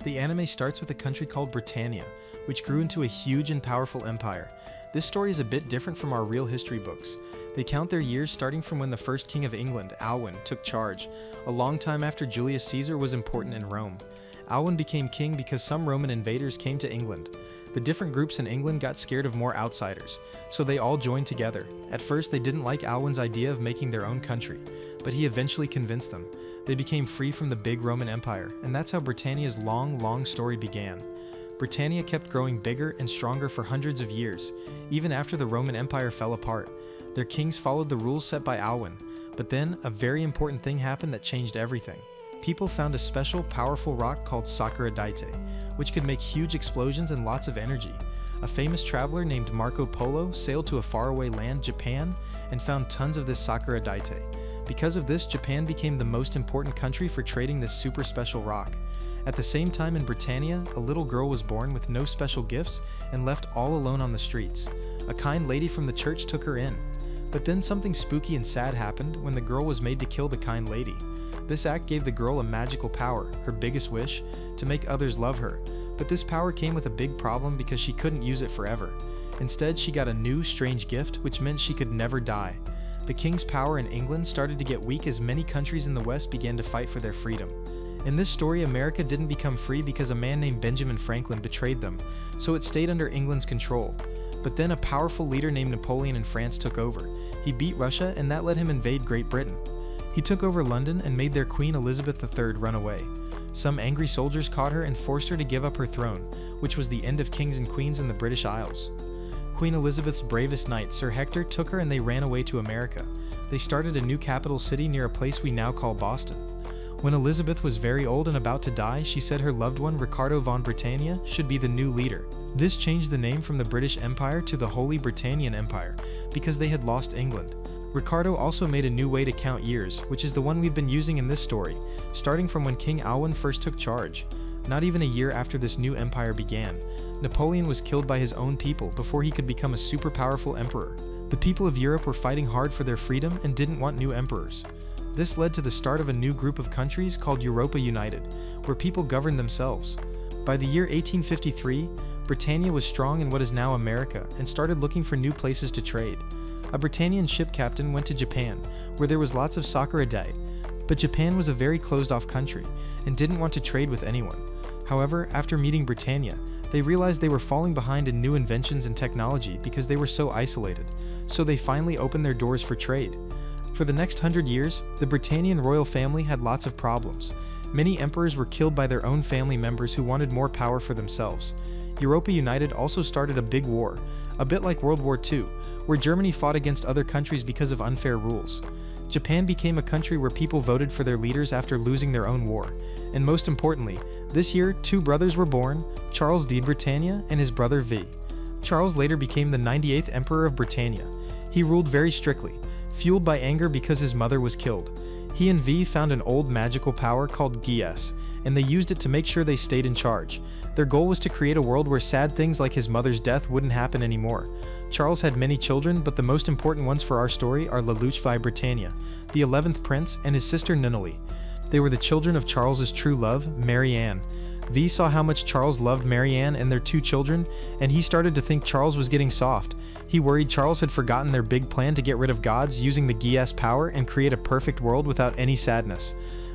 The anime starts with a country called Britannia, which grew into a huge and powerful empire. This story is a bit different from our real history books. They count their years starting from when the first king of England, Alwyn, took charge, a long time after Julius Caesar was important in Rome. Alwyn became king because some Roman invaders came to England. The different groups in England got scared of more outsiders, so they all joined together. At first, they didn't like Alwyn's idea of making their own country, but he eventually convinced them. They became free from the big Roman Empire, and that's how Britannia's long story began. Britannia kept growing bigger and stronger for hundreds of years, even after the Roman Empire fell apart. Their kings followed the rules set by Alwyn, but then a very important thing happened that changed everything. People found a special, powerful rock called Sakura Daite, which could make huge explosions and lots of energy. A famous traveler named Marco Polo sailed to a faraway land, Japan, and found tons of this Sakura Daite. Because of this, Japan became the most important country for trading this super special rock. At the same time in Britannia, a little girl was born with no special gifts and left all alone on the streets. A kind lady from the church took her in. But then something spooky and sad happened when the girl was made to kill the kind lady. This act gave the girl a magical power, her biggest wish, to make others love her. But this power came with a big problem because she couldn't use it forever. Instead, she got a new, strange gift, which meant she could never die. The king's power in England started to get weak as many countries in the West began to fight for their freedom. In this story, America didn't become free because a man named Benjamin Franklin betrayed them, so it stayed under England's control. But then a powerful leader named Napoleon in France took over. He beat Russia, and that let him invade Great Britain. He took over London and made their Queen Elizabeth III run away. Some angry soldiers caught her and forced her to give up her throne, which was the end of kings and queens in the British Isles. Queen Elizabeth's bravest knight, Sir Hector, took her and they ran away to America. They started a new capital city near a place we now call Boston. When Elizabeth was very old and about to die, she said her loved one, Ricardo von Britannia, should be the new leader. This changed the name from the British Empire to the Holy Britannian Empire, because they had lost England. Ricardo also made a new way to count years, which is the one we've been using in this story, starting from when King Alwyn first took charge. Not even a year after this new empire began, Napoleon was killed by his own people before he could become a super powerful emperor. The people of Europe were fighting hard for their freedom and didn't want new emperors. This led to the start of a new group of countries called Europa United, where people governed themselves. By the year 1853, Britannia was strong in what is now America and started looking for new places to trade. A Britannian ship captain went to Japan, where there was lots of Sakura Daite, but Japan was a very closed-off country and didn't want to trade with anyone. However, after meeting Britannia, they realized they were falling behind in new inventions and technology because they were so isolated, so they finally opened their doors for trade. For the next 100 years, the Britannian royal family had lots of problems. Many emperors were killed by their own family members who wanted more power for themselves. Europa United also started a big war, a bit like World War II, where Germany fought against other countries because of unfair rules. Japan became a country where people voted for their leaders after losing their own war. And most importantly, this year, two brothers were born, Charles D. Britannia and his brother V. Charles later became the 98th Emperor of Britannia. He ruled very strictly, fueled by anger because his mother was killed. He and V found an old magical power called Gies, and they used it to make sure they stayed in charge. Their goal was to create a world where sad things like his mother's death wouldn't happen anymore. Charles had many children, but the most important ones for our story are Lelouch V. Britannia, the 11th prince, and his sister Nunnally. They were the children of Charles's true love, Mary Anne. V saw how much Charles loved Mary Anne and their two children, and he started to think Charles was getting soft. He worried Charles had forgotten their big plan to get rid of gods using the Gies power and create a perfect world without any sadness.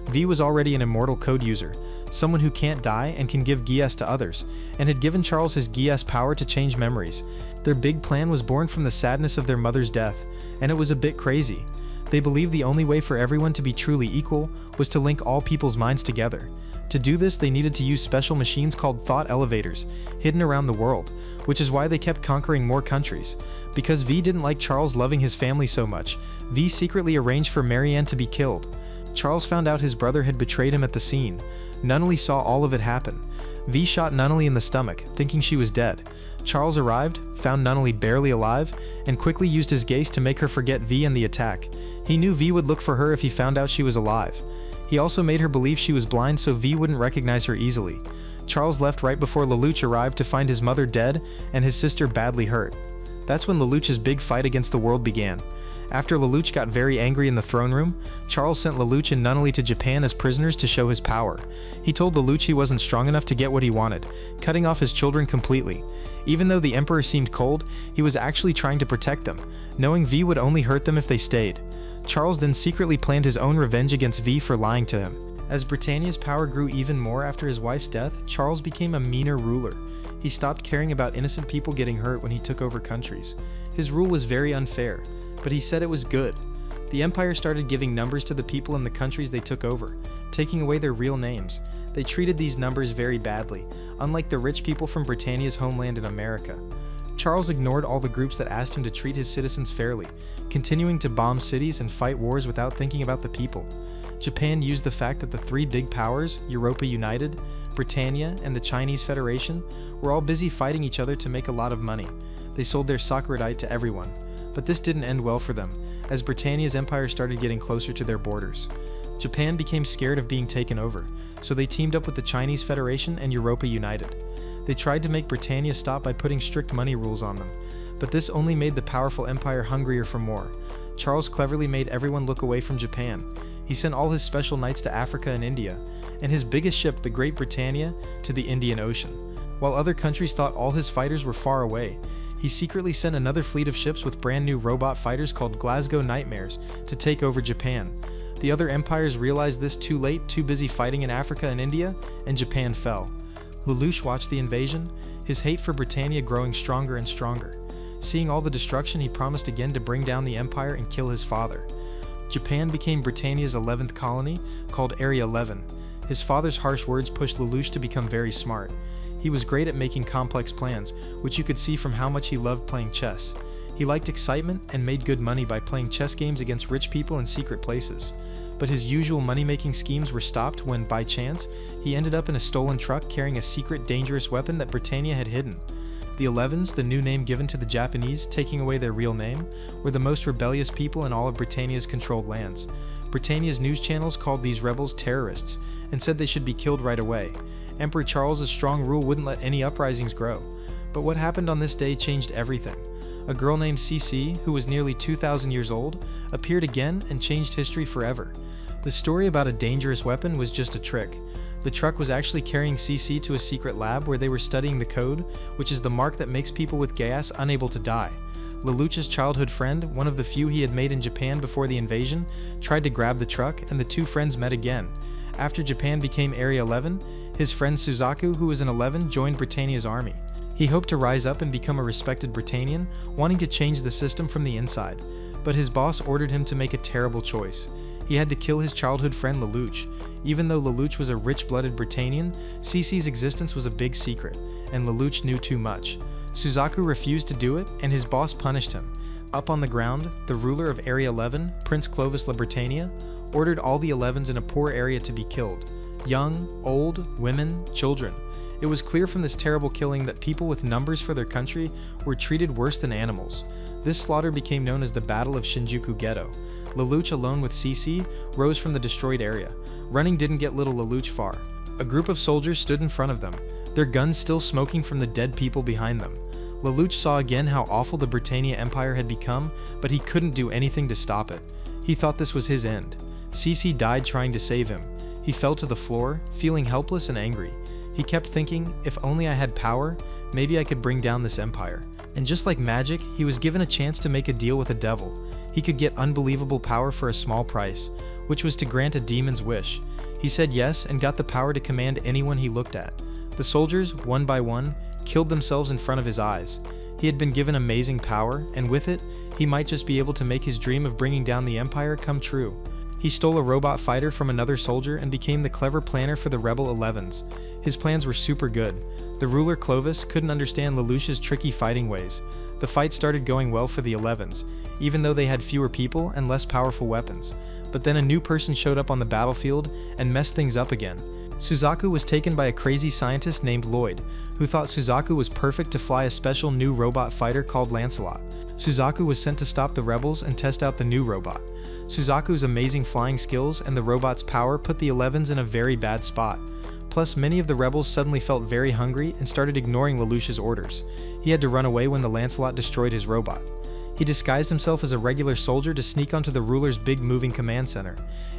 V was already an immortal code user, someone who can't die and can give Gies to others, and had given Charles his Gies power to change memories. Their big plan was born from the sadness of their mother's death, and it was a bit crazy. They believed the only way for everyone to be truly equal was to link all people's minds together. To do this, they needed to use special machines called thought elevators, hidden around the world, which is why they kept conquering more countries. Because V didn't like Charles loving his family so much, V secretly arranged for Mary Anne to be killed. Charles found out his brother had betrayed him at the scene. Nunnally saw all of it happen. V shot Nunnally in the stomach, thinking she was dead. Charles arrived, found Nunnally barely alive, and quickly used his gaze to make her forget V and the attack. He knew V would look for her if he found out she was alive. He also made her believe she was blind so V wouldn't recognize her easily. Charles left right before Lelouch arrived to find his mother dead and his sister badly hurt. That's when Lelouch's big fight against the world began. After Lelouch got very angry in the throne room, Charles sent Lelouch and Nunnally to Japan as prisoners to show his power. He told Lelouch he wasn't strong enough to get what he wanted, cutting off his children completely. Even though the emperor seemed cold, he was actually trying to protect them, knowing V would only hurt them if they stayed. Charles then secretly planned his own revenge against V for lying to him. As Britannia's power grew even more after his wife's death, Charles became a meaner ruler. He stopped caring about innocent people getting hurt when he took over countries. His rule was very unfair, but he said it was good. The empire started giving numbers to the people in the countries they took over, taking away their real names. They treated these numbers very badly, unlike the rich people from Britannia's homeland in America. Charles ignored all the groups that asked him to treat his citizens fairly, continuing to bomb cities and fight wars without thinking about the people. Japan used the fact that the three big powers, Europa United, Britannia, and the Chinese Federation, were all busy fighting each other to make a lot of money. They sold their sockerodite to everyone. But this didn't end well for them, as Britannia's empire started getting closer to their borders. Japan became scared of being taken over, so they teamed up with the Chinese Federation and Europa United. They tried to make Britannia stop by putting strict money rules on them, but this only made the powerful empire hungrier for more. Charles cleverly made everyone look away from Japan. He sent all his special knights to Africa and India, and his biggest ship, the Great Britannia, to the Indian Ocean. While other countries thought all his fighters were far away, he secretly sent another fleet of ships with brand new robot fighters called Glasgow Nightmares to take over Japan. The other empires realized this too late, too busy fighting in Africa and India, and Japan fell. Lelouch watched the invasion, his hate for Britannia growing stronger and stronger. Seeing all the destruction, he promised again to bring down the empire and kill his father. Japan became Britannia's 11th colony, called Area 11. His father's harsh words pushed Lelouch to become very smart. He was great at making complex plans, which you could see from how much he loved playing chess. He liked excitement and made good money by playing chess games against rich people in secret places. But his usual money-making schemes were stopped when, by chance, he ended up in a stolen truck carrying a secret, dangerous weapon that Britannia had hidden. The 11s, the new name given to the Japanese, taking away their real name, were the most rebellious people in all of Britannia's controlled lands. Britannia's news channels called these rebels terrorists and said they should be killed right away. Emperor Charles's strong rule wouldn't let any uprisings grow. But what happened on this day changed everything. A girl named Cece, who was nearly 2,000 years old, appeared again and changed history forever. The story about a dangerous weapon was just a trick. The truck was actually carrying Cece to a secret lab where they were studying the code, which is the mark that makes people with gas unable to die. Lelouch's childhood friend, one of the few he had made in Japan before the invasion, tried to grab the truck, and the two friends met again. After Japan became Area 11, his friend Suzaku, who was an 11, joined Britannia's army. He hoped to rise up and become a respected Britannian, wanting to change the system from the inside. But his boss ordered him to make a terrible choice. He had to kill his childhood friend Lelouch. Even though Lelouch was a rich-blooded Britannian, Cece's existence was a big secret, and Lelouch knew too much. Suzaku refused to do it, and his boss punished him. Up on the ground, the ruler of Area 11, Prince Clovis La Britannia, ordered all the 11s in a poor area to be killed. Young, old, women, children. It was clear from this terrible killing that people with numbers for their country were treated worse than animals. This slaughter became known as the Battle of Shinjuku Ghetto. Lelouch, alone with Cece, rose from the destroyed area. Running didn't get little Lelouch far. A group of soldiers stood in front of them, their guns still smoking from the dead people behind them. Lelouch saw again how awful the Britannia Empire had become, but he couldn't do anything to stop it. He thought this was his end. Cece died trying to save him. He fell to the floor, feeling helpless and angry. He kept thinking, if only I had power, maybe I could bring down this empire. And just like magic, he was given a chance to make a deal with a devil. He could get unbelievable power for a small price, which was to grant a demon's wish. He said yes and got the power to command anyone he looked at. The soldiers, one by one, killed themselves in front of his eyes. He had been given amazing power, and with it, he might just be able to make his dream of bringing down the empire come true. He stole a robot fighter from another soldier and became the clever planner for the rebel 11s. His plans were super good. The ruler Clovis couldn't understand Lelouch's tricky fighting ways. The fight started going well for the 11s, even though they had fewer people and less powerful weapons. But then a new person showed up on the battlefield and messed things up again. Suzaku was taken by a crazy scientist named Lloyd, who thought Suzaku was perfect to fly a special new robot fighter called Lancelot. Suzaku was sent to stop the rebels and test out the new robot. Suzaku's amazing flying skills and the robot's power put the 11s in a very bad spot. Plus, many of the rebels suddenly felt very hungry and started ignoring Lelouch's orders. He had to run away when the Lancelot destroyed his robot. He disguised himself as a regular soldier to sneak onto the ruler's big moving command center.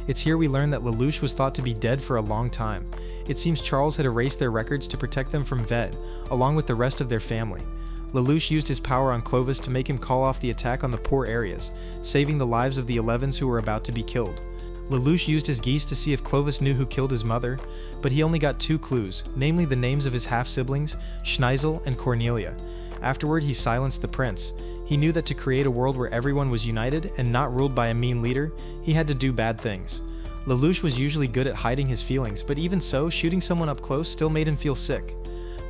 It's here we learn that Lelouch was thought to be dead for a long time. It seems Charles had erased their records to protect them from Ved, along with the rest of their family. Lelouch used his power on Clovis to make him call off the attack on the poor areas, saving the lives of the 11s who were about to be killed. Lelouch used his geese to see if Clovis knew who killed his mother, but he only got 2 clues, namely the names of his half-siblings, Schneisel and Cornelia. Afterward, he silenced the prince. He knew that to create a world where everyone was united and not ruled by a mean leader, he had to do bad things. Lelouch was usually good at hiding his feelings, but even so, shooting someone up close still made him feel sick.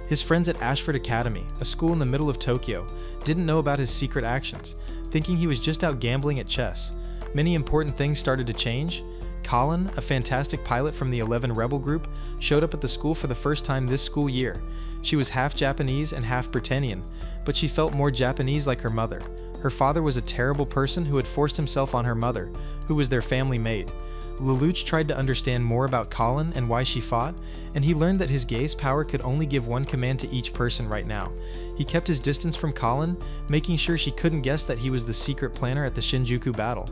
His friends at Ashford Academy, a school in the middle of Tokyo, didn't know about his secret actions, thinking he was just out gambling at chess. Many important things started to change. Colin, a fantastic pilot from the 11 rebel group, showed up at the school for the first time this school year. She was half Japanese and half Britannian, but she felt more Japanese like her mother. Her father was a terrible person who had forced himself on her mother, who was their family maid. Lelouch tried to understand more about Colin and why she fought, and he learned that his gaze power could only give one command to each person right now. He kept his distance from Colin, making sure she couldn't guess that he was the secret planner at the Shinjuku battle.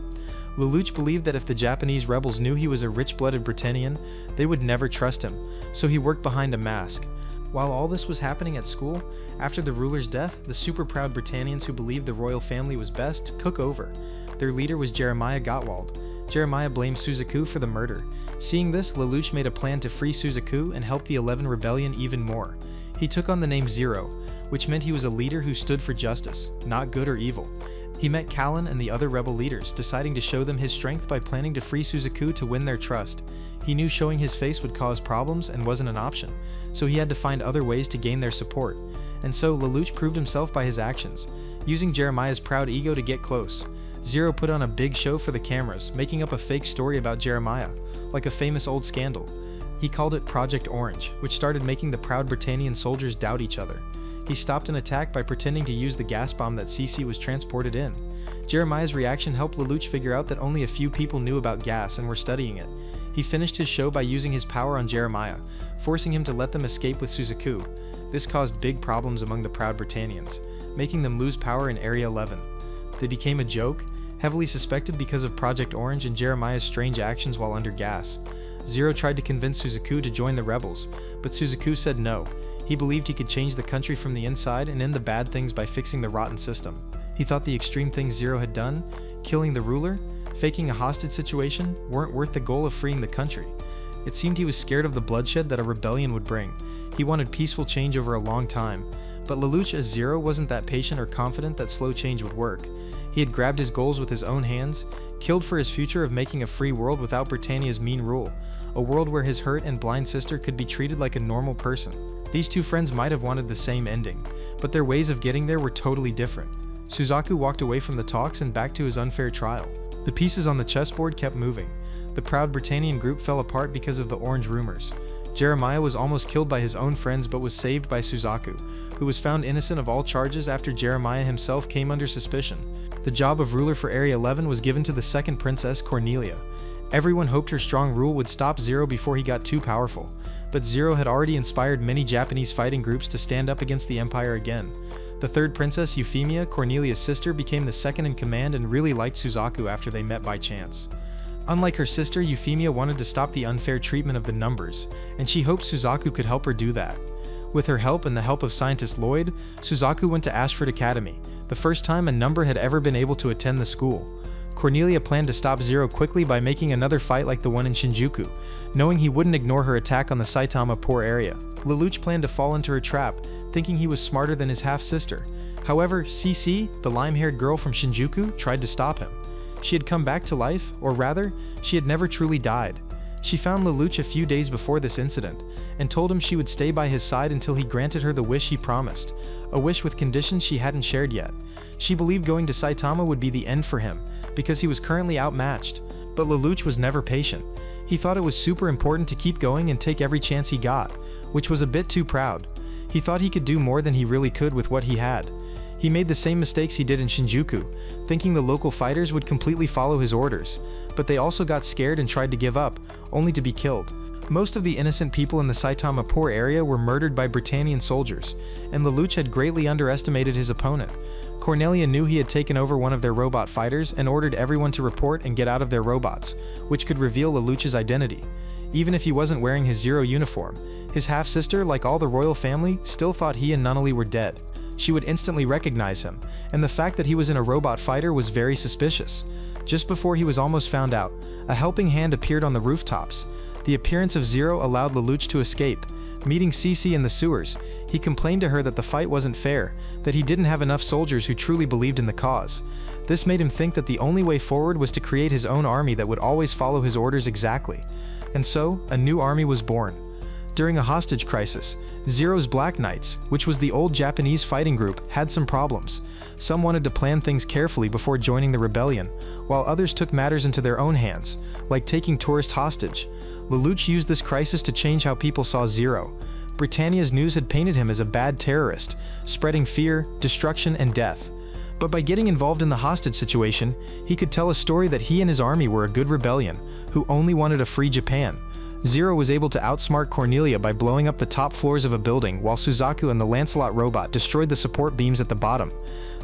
Lelouch believed that if the Japanese rebels knew he was a rich-blooded Britannian, they would never trust him, so he worked behind a mask. While all this was happening at school, after the ruler's death, the super-proud Britannians who believed the royal family was best took over. Their leader was Jeremiah Gottwald. Jeremiah blamed Suzaku for the murder. Seeing this, Lelouch made a plan to free Suzaku and help the 11 rebellion even more. He took on the name Zero, which meant he was a leader who stood for justice, not good or evil. He met Callan and the other rebel leaders, deciding to show them his strength by planning to free Suzaku to win their trust. He knew showing his face would cause problems and wasn't an option, so he had to find other ways to gain their support. And so Lelouch proved himself by his actions, using Jeremiah's proud ego to get close. Zero put on a big show for the cameras, making up a fake story about Jeremiah, like a famous old scandal. He called it Project Orange, which started making the proud Britannian soldiers doubt each other. He stopped an attack by pretending to use the gas bomb that Cece was transported in. Jeremiah's reaction helped Lelouch figure out that only a few people knew about gas and were studying it. He finished his show by using his power on Jeremiah, forcing him to let them escape with Suzaku. This caused big problems among the proud Britannians, making them lose power in Area 11. They became a joke, heavily suspected because of Project Orange and Jeremiah's strange actions while under gas. Zero tried to convince Suzaku to join the rebels, but Suzaku said no. He believed he could change the country from the inside and end the bad things by fixing the rotten system. He thought the extreme things Zero had done, killing the ruler, faking a hostage situation, weren't worth the goal of freeing the country. It seemed he was scared of the bloodshed that a rebellion would bring. He wanted peaceful change over a long time, but Lelouch as Zero wasn't that patient or confident that slow change would work. He had grabbed his goals with his own hands, killed for his future of making a free world without Britannia's mean rule, a world where his hurt and blind sister could be treated like a normal person. These two friends might have wanted the same ending, but their ways of getting there were totally different. Suzaku walked away from the talks and back to his unfair trial. The pieces on the chessboard kept moving. The proud Britannian group fell apart because of the orange rumors. Jeremiah was almost killed by his own friends but was saved by Suzaku, who was found innocent of all charges after Jeremiah himself came under suspicion. The job of ruler for Area 11 was given to the second princess, Cornelia. Everyone hoped her strong rule would stop Zero before he got too powerful, but Zero had already inspired many Japanese fighting groups to stand up against the Empire again. The third princess, Euphemia, Cornelia's sister, became the second in command and really liked Suzaku after they met by chance. Unlike her sister, Euphemia wanted to stop the unfair treatment of the numbers, and she hoped Suzaku could help her do that. With her help and the help of scientist Lloyd, Suzaku went to Ashford Academy, the first time a number had ever been able to attend the school. Cornelia planned to stop Zero quickly by making another fight like the one in Shinjuku, knowing he wouldn't ignore her attack on the Saitama poor area. Lelouch planned to fall into her trap, thinking he was smarter than his half-sister. However, Cece, the lime-haired girl from Shinjuku, tried to stop him. She had come back to life, or rather, she had never truly died. She found Lelouch a few days before this incident, and told him she would stay by his side until he granted her the wish he promised, a wish with conditions she hadn't shared yet. She believed going to Saitama would be the end for him, because he was currently outmatched, but Lelouch was never patient. He thought it was super important to keep going and take every chance he got, which was a bit too proud. He thought he could do more than he really could with what he had. He made the same mistakes he did in Shinjuku, thinking the local fighters would completely follow his orders, but they also got scared and tried to give up, only to be killed. Most of the innocent people in the Saitama poor area were murdered by Britannian soldiers, and Lelouch had greatly underestimated his opponent. Cornelia knew he had taken over one of their robot fighters and ordered everyone to report and get out of their robots, which could reveal Lelouch's identity. Even if he wasn't wearing his Zero uniform, his half-sister, like all the royal family, still thought he and Nunnally were dead. She would instantly recognize him, and the fact that he was in a robot fighter was very suspicious. Just before he was almost found out, a helping hand appeared on the rooftops. The appearance of Zero allowed Lelouch to escape. Meeting Cece in the sewers, he complained to her that the fight wasn't fair, that he didn't have enough soldiers who truly believed in the cause. This made him think that the only way forward was to create his own army that would always follow his orders exactly. And so, a new army was born. During a hostage crisis, Zero's Black Knights, which was the old Japanese fighting group, had some problems. Some wanted to plan things carefully before joining the rebellion, while others took matters into their own hands, like taking tourists hostage. Lelouch used this crisis to change how people saw Zero. Britannia's news had painted him as a bad terrorist, spreading fear, destruction, and death. But by getting involved in the hostage situation, he could tell a story that he and his army were a good rebellion, who only wanted a free Japan. Zero was able to outsmart Cornelia by blowing up the top floors of a building, while Suzaku and the Lancelot robot destroyed the support beams at the bottom.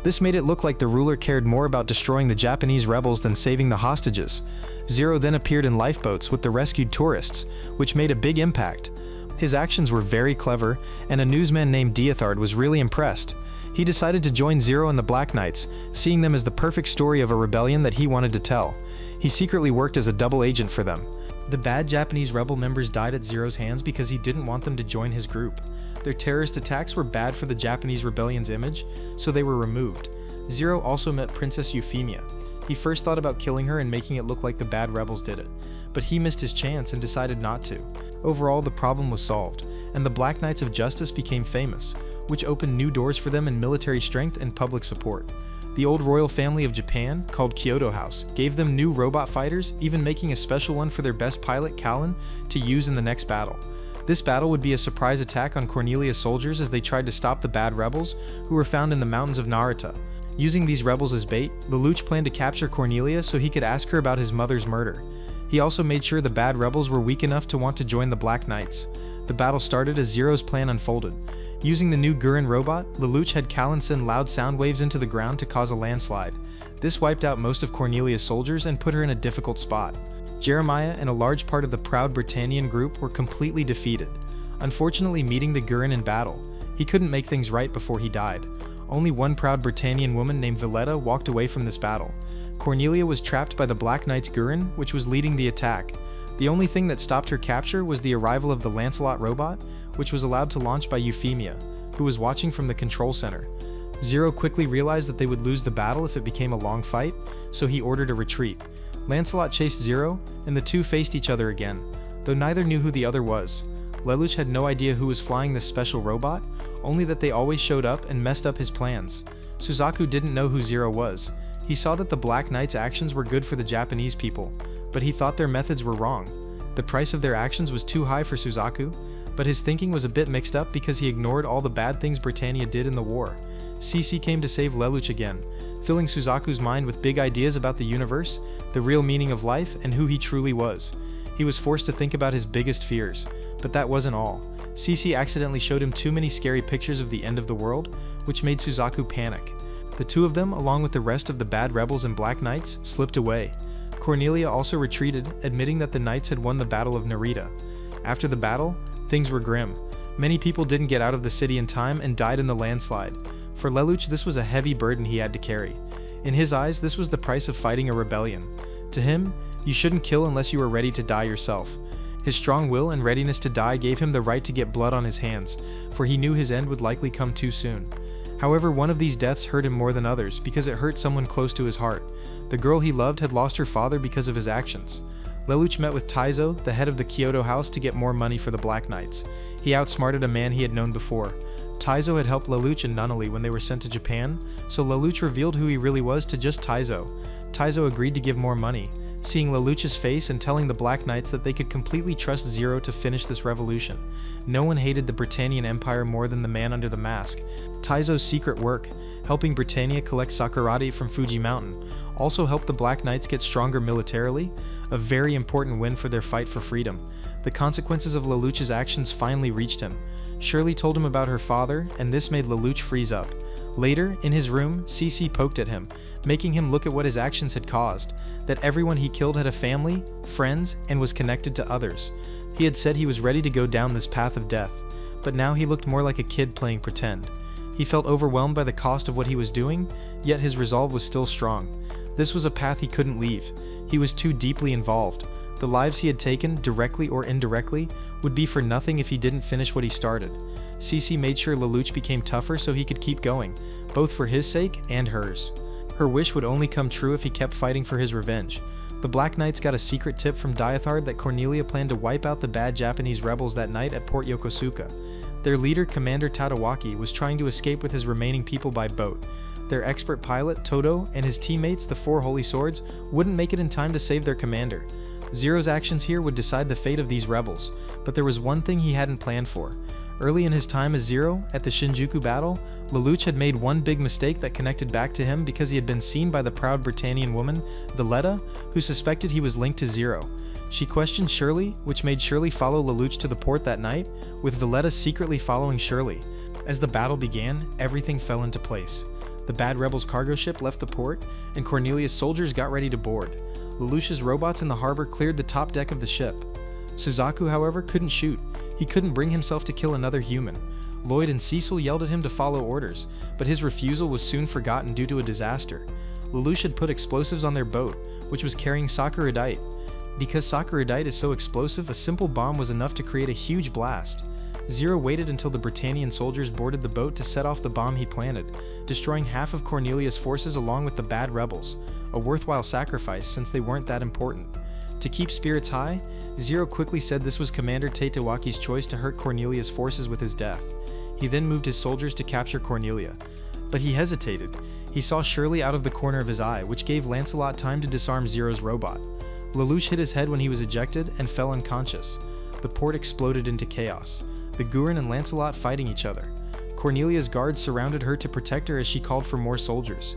This made it look like the ruler cared more about destroying the Japanese rebels than saving the hostages. Zero then appeared in lifeboats with the rescued tourists, which made a big impact. His actions were very clever, and a newsman named Diethard was really impressed. He decided to join Zero and the Black Knights, seeing them as the perfect story of a rebellion that he wanted to tell. He secretly worked as a double agent for them. The bad Japanese rebel members died at Zero's hands because he didn't want them to join his group. Their terrorist attacks were bad for the Japanese rebellion's image, so they were removed. Zero also met Princess Euphemia. He first thought about killing her and making it look like the bad rebels did it, but he missed his chance and decided not to. Overall, the problem was solved, and the Black Knights of Justice became famous, which opened new doors for them in military strength and public support. The old royal family of Japan, called Kyoto House, gave them new robot fighters, even making a special one for their best pilot, Callan, to use in the next battle. This battle would be a surprise attack on Cornelia's soldiers as they tried to stop the bad rebels, who were found in the mountains of Narita. Using these rebels as bait, Lelouch planned to capture Cornelia so he could ask her about his mother's murder. He also made sure the bad rebels were weak enough to want to join the Black Knights. The battle started as Zero's plan unfolded. Using the new Gurren robot, Lelouch had Callan send loud sound waves into the ground to cause a landslide. This wiped out most of Cornelia's soldiers and put her in a difficult spot. Jeremiah and a large part of the proud Britannian group were completely defeated. Unfortunately, meeting the Gurren in battle, he couldn't make things right before he died. Only one proud Britannian woman named Villetta walked away from this battle. Cornelia was trapped by the Black Knights Gurren, which was leading the attack. The only thing that stopped her capture was the arrival of the Lancelot robot, which was allowed to launch by Euphemia, who was watching from the control center. Zero quickly realized that they would lose the battle if it became a long fight, so he ordered a retreat. Lancelot chased Zero, and the two faced each other again, though neither knew who the other was. Lelouch had no idea who was flying this special robot, only that they always showed up and messed up his plans. Suzaku didn't know who Zero was. He saw that the Black Knights' actions were good for the Japanese people, but he thought their methods were wrong. The price of their actions was too high for Suzaku, but his thinking was a bit mixed up because he ignored all the bad things Britannia did in the war. Cece came to save Lelouch again, filling Suzaku's mind with big ideas about the universe, the real meaning of life, and who he truly was. He was forced to think about his biggest fears, but that wasn't all. Cece accidentally showed him too many scary pictures of the end of the world, which made Suzaku panic. The two of them, along with the rest of the bad rebels and Black Knights, slipped away. Cornelia also retreated, admitting that the Knights had won the Battle of Narita. After the battle, things were grim. Many people didn't get out of the city in time and died in the landslide. For Lelouch, this was a heavy burden he had to carry. In his eyes, this was the price of fighting a rebellion. To him, you shouldn't kill unless you were ready to die yourself. His strong will and readiness to die gave him the right to get blood on his hands, for he knew his end would likely come too soon. However, one of these deaths hurt him more than others because it hurt someone close to his heart. The girl he loved had lost her father because of his actions. Lelouch met with Taizo, the head of the Kyoto House, to get more money for the Black Knights. He outsmarted a man he had known before. Taizo had helped Lelouch and Nunnally when they were sent to Japan, so Lelouch revealed who he really was to just Taizo. Taizo agreed to give more money. seeing Lelouch's face and telling the Black Knights that they could completely trust Zero to finish this revolution. No one hated the Britannian Empire more than the man under the mask. Taizo's secret work, helping Britannia collect Sakurati from Fuji Mountain, also helped the Black Knights get stronger militarily, a very important win for their fight for freedom. The consequences of Lelouch's actions finally reached him. Shirley told him about her father, and this made Lelouch freeze up. Later, in his room, Cece poked at him, making him look at what his actions had caused, that everyone he killed had a family, friends, and was connected to others. He had said he was ready to go down this path of death, but now he looked more like a kid playing pretend. He felt overwhelmed by the cost of what he was doing, yet his resolve was still strong. This was a path he couldn't leave. He was too deeply involved. The lives he had taken, directly or indirectly, would be for nothing if he didn't finish what he started. Cece made sure Lelouch became tougher so he could keep going, both for his sake and hers. Her wish would only come true if he kept fighting for his revenge. The Black Knights got a secret tip from Diathard that Cornelia planned to wipe out the bad Japanese rebels that night at Port Yokosuka. Their leader, Commander Tadawaki, was trying to escape with his remaining people by boat. Their expert pilot, Todo, and his teammates, the Four Holy Swords, wouldn't make it in time to save their commander. Zero's actions here would decide the fate of these rebels, but there was one thing he hadn't planned for. Early in his time as Zero, at the Shinjuku battle, Lelouch had made one big mistake that connected back to him because he had been seen by the proud Britannian woman, Valletta, who suspected he was linked to Zero. She questioned Shirley, which made Shirley follow Lelouch to the port that night, with Valletta secretly following Shirley. As the battle began, everything fell into place. The bad rebels' cargo ship left the port, and Cornelia's soldiers got ready to board. Lelouch's robots in the harbor cleared the top deck of the ship. Suzaku, however, couldn't shoot. He couldn't bring himself to kill another human. Lloyd and Cecil yelled at him to follow orders, but his refusal was soon forgotten due to a disaster. Lelouch had put explosives on their boat, which was carrying Sakuradite. Because Sakuradite is so explosive, a simple bomb was enough to create a huge blast. Zero waited until the Britannian soldiers boarded the boat to set off the bomb he planted, destroying half of Cornelia's forces along with the bad rebels, a worthwhile sacrifice since they weren't that important. To keep spirits high, Zero quickly said this was Commander Tadawaki's choice to hurt Cornelia's forces with his death. He then moved his soldiers to capture Cornelia. But he hesitated. He saw Shirley out of the corner of his eye, which gave Lancelot time to disarm Zero's robot. Lelouch hit his head when he was ejected and fell unconscious. The port exploded into chaos, the Gurren and Lancelot fighting each other. Cornelia's guards surrounded her to protect her as she called for more soldiers.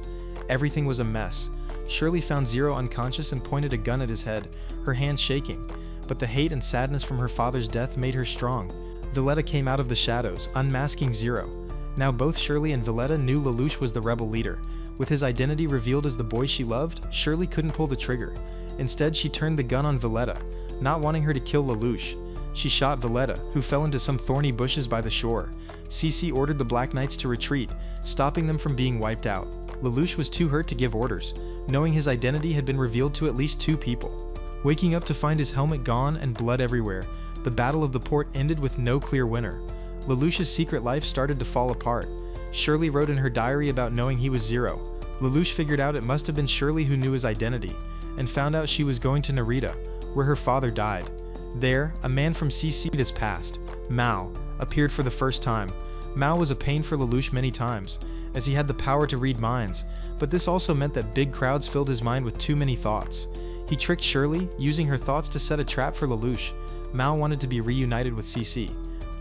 Everything was a mess. Shirley found Zero unconscious and pointed a gun at his head, her hands shaking. But the hate and sadness from her father's death made her strong. Valletta came out of the shadows, unmasking Zero. Now both Shirley and Valletta knew Lelouch was the rebel leader. With his identity revealed as the boy she loved, Shirley couldn't pull the trigger. Instead, she turned the gun on Valletta, not wanting her to kill Lelouch. She shot Valletta, who fell into some thorny bushes by the shore. Cece ordered the Black Knights to retreat, stopping them from being wiped out. Lelouch was too hurt to give orders, knowing his identity had been revealed to at least 2 people. Waking up to find his helmet gone and blood everywhere, the Battle of the Port ended with no clear winner. Lelouch's secret life started to fall apart. Shirley wrote in her diary about knowing he was Zero. Lelouch figured out it must have been Shirley who knew his identity, and found out she was going to Narita, where her father died. There, a man from Cece's past, Mao, appeared for the first time. Mao was a pain for Lelouch many times, as he had the power to read minds, but this also meant that big crowds filled his mind with too many thoughts. He tricked Shirley, using her thoughts to set a trap for Lelouch. Mao wanted to be reunited with Cece.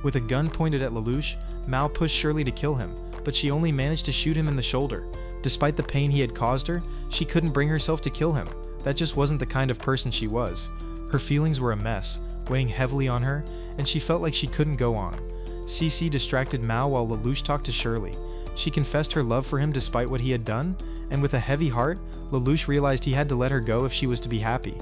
With a gun pointed at Lelouch, Mao pushed Shirley to kill him, but she only managed to shoot him in the shoulder. Despite the pain he had caused her, she couldn't bring herself to kill him. That just wasn't the kind of person she was. Her feelings were a mess, weighing heavily on her, and she felt like she couldn't go on. Cece distracted Mao while Lelouch talked to Shirley. She confessed her love for him despite what he had done, and with a heavy heart, Lelouch realized he had to let her go if she was to be happy.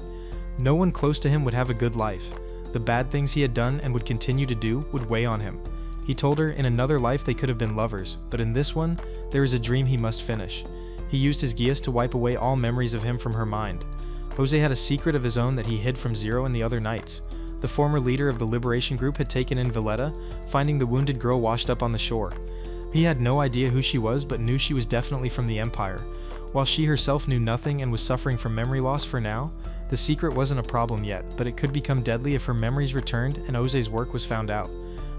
No one close to him would have a good life. The bad things he had done and would continue to do would weigh on him. He told her in another life they could have been lovers, but in this one, there is a dream he must finish. He used his geas to wipe away all memories of him from her mind. Jose had a secret of his own that he hid from Zero and the other knights. The former leader of the liberation group had taken in Valletta, finding the wounded girl washed up on the shore. He had no idea who she was, but knew she was definitely from the Empire. While she herself knew nothing and was suffering from memory loss for now, the secret wasn't a problem yet, but it could become deadly if her memories returned and Jose's work was found out.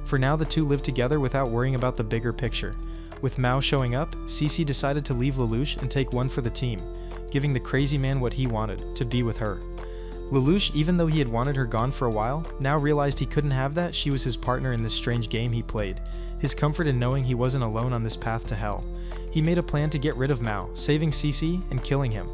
For now, the two lived together without worrying about the bigger picture. With Mao showing up, Cece decided to leave Lelouch and take one for the team, giving the crazy man what he wanted, to be with her. Lelouch, even though he had wanted her gone for a while, now realized he couldn't have that. She was his partner in this strange game he played, his comfort in knowing he wasn't alone on this path to hell. He made a plan to get rid of Mao, saving Cece and killing him.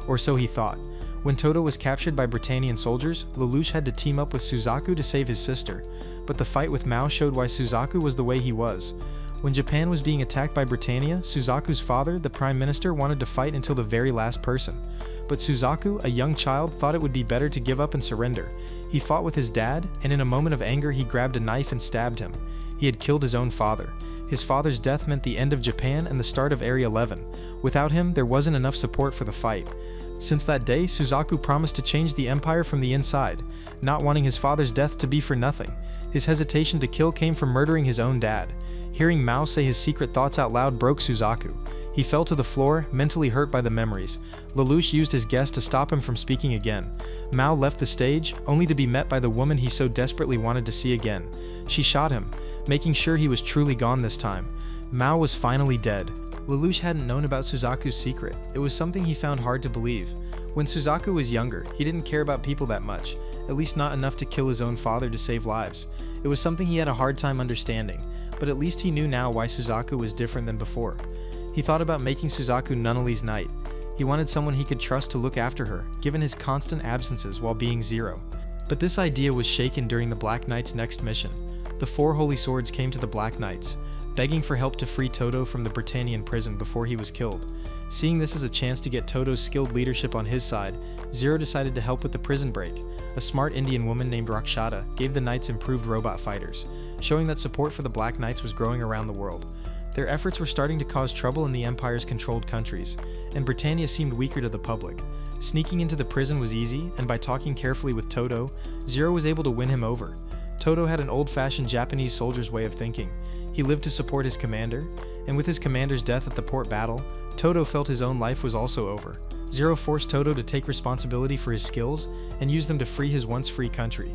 Or so he thought. When Toto was captured by Britannian soldiers, Lelouch had to team up with Suzaku to save his sister, but the fight with Mao showed why Suzaku was the way he was. When Japan was being attacked by Britannia, Suzaku's father, the prime minister, wanted to fight until the very last person. But Suzaku, a young child, thought it would be better to give up and surrender. He fought with his dad, and in a moment of anger he grabbed a knife and stabbed him. He had killed his own father. His father's death meant the end of Japan and the start of Area 11. Without him, there wasn't enough support for the fight. Since that day, Suzaku promised to change the empire from the inside, not wanting his father's death to be for nothing. His hesitation to kill came from murdering his own dad. Hearing Mao say his secret thoughts out loud broke Suzaku. He fell to the floor, mentally hurt by the memories. Lelouch used his guess to stop him from speaking again. Mao left the stage, only to be met by the woman he so desperately wanted to see again. She shot him, making sure he was truly gone this time. Mao was finally dead. Lelouch hadn't known about Suzaku's secret. It was something he found hard to believe. When Suzaku was younger, he didn't care about people that much, at least not enough to kill his own father to save lives. It was something he had a hard time understanding, but at least he knew now why Suzaku was different than before. He thought about making Suzaku Nunnally's knight. He wanted someone he could trust to look after her, given his constant absences while being Zero. But this idea was shaken during the Black Knight's next mission. The 4 holy swords came to the Black Knights, begging for help to free Toto from the Britannian prison before he was killed. Seeing this as a chance to get Toto's skilled leadership on his side, Zero decided to help with the prison break. A smart Indian woman named Rakshata gave the Knights improved robot fighters, showing that support for the Black Knights was growing around the world. Their efforts were starting to cause trouble in the Empire's controlled countries, and Britannia seemed weaker to the public. Sneaking into the prison was easy, and by talking carefully with Toto, Zero was able to win him over. Toto had an old-fashioned Japanese soldier's way of thinking. He lived to support his commander, and with his commander's death at the port battle, Toto felt his own life was also over. Zero forced Toto to take responsibility for his skills and use them to free his once free country,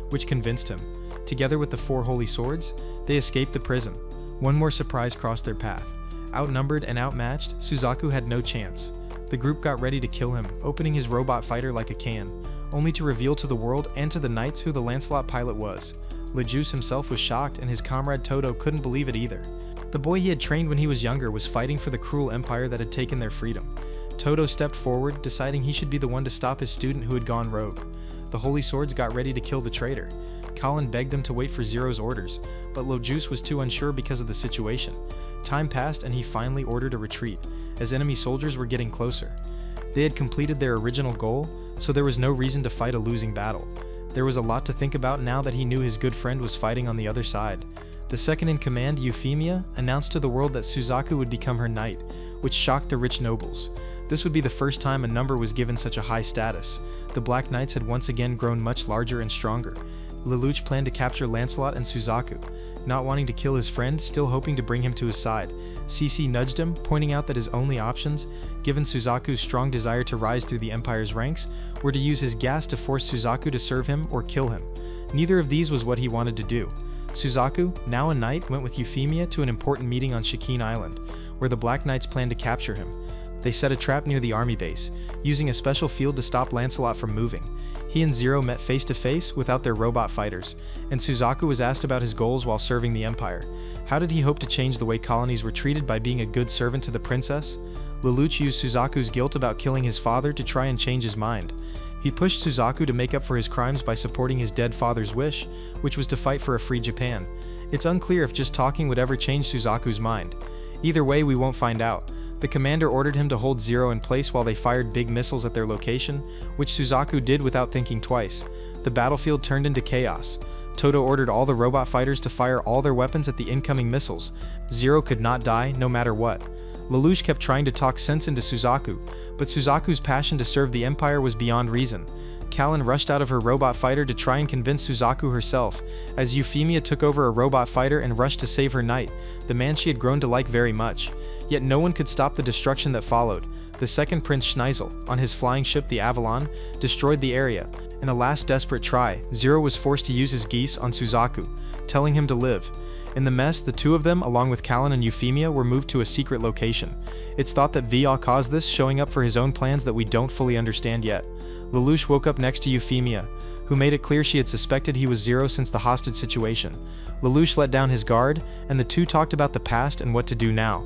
which convinced him. Together with the 4 holy swords, they escaped the prison. One more surprise crossed their path. Outnumbered and outmatched, Suzaku had no chance. The group got ready to kill him, opening his robot fighter like a can, only to reveal to the world and to the Knights who the Lancelot pilot was. Lelouch himself was shocked, and his comrade Toto couldn't believe it either. The boy he had trained when he was younger was fighting for the cruel empire that had taken their freedom. Toto stepped forward, deciding he should be the one to stop his student who had gone rogue. The holy swords got ready to kill the traitor. Colin begged them to wait for Zero's orders, but Lelouch was too unsure because of the situation. Time passed and he finally ordered a retreat, as enemy soldiers were getting closer. They had completed their original goal, so there was no reason to fight a losing battle. There was a lot to think about now that he knew his good friend was fighting on the other side. The second-in-command, Euphemia, announced to the world that Suzaku would become her knight, which shocked the rich nobles. This would be the first time a number was given such a high status. The Black Knights had once again grown much larger and stronger. Lelouch planned to capture Lancelot and Suzaku. Not wanting to kill his friend, still hoping to bring him to his side, Cece nudged him, pointing out that his only options, given Suzaku's strong desire to rise through the Empire's ranks, were to use his gas to force Suzaku to serve him or kill him. Neither of these was what he wanted to do. Suzaku, now a knight, went with Euphemia to an important meeting on Shikine Island, where the Black Knights planned to capture him. They set a trap near the army base, using a special field to stop Lancelot from moving. He and Zero met face to face without their robot fighters, and Suzaku was asked about his goals while serving the Empire. How did he hope to change the way colonies were treated by being a good servant to the princess? Lelouch used Suzaku's guilt about killing his father to try and change his mind. He pushed Suzaku to make up for his crimes by supporting his dead father's wish, which was to fight for a free Japan. It's unclear if just talking would ever change Suzaku's mind. Either way, we won't find out. The commander ordered him to hold Zero in place while they fired big missiles at their location, which Suzaku did without thinking twice. The battlefield turned into chaos. Toto ordered all the robot fighters to fire all their weapons at the incoming missiles. Zero could not die, no matter what. Lelouch kept trying to talk sense into Suzaku, but Suzaku's passion to serve the Empire was beyond reason. Kallen rushed out of her robot fighter to try and convince Suzaku herself, as Euphemia took over a robot fighter and rushed to save her knight, the man she had grown to like very much. Yet no one could stop the destruction that followed. The second Prince Schneizel, on his flying ship the Avalon, destroyed the area. In a last desperate try, Zero was forced to use his geese on Suzaku, telling him to live. In the mess, the two of them, along with Kallen and Euphemia, were moved to a secret location. It's thought that Via caused this, showing up for his own plans that we don't fully understand yet. Lelouch woke up next to Euphemia, who made it clear she had suspected he was Zero since the hostage situation. Lelouch let down his guard, and the two talked about the past and what to do now.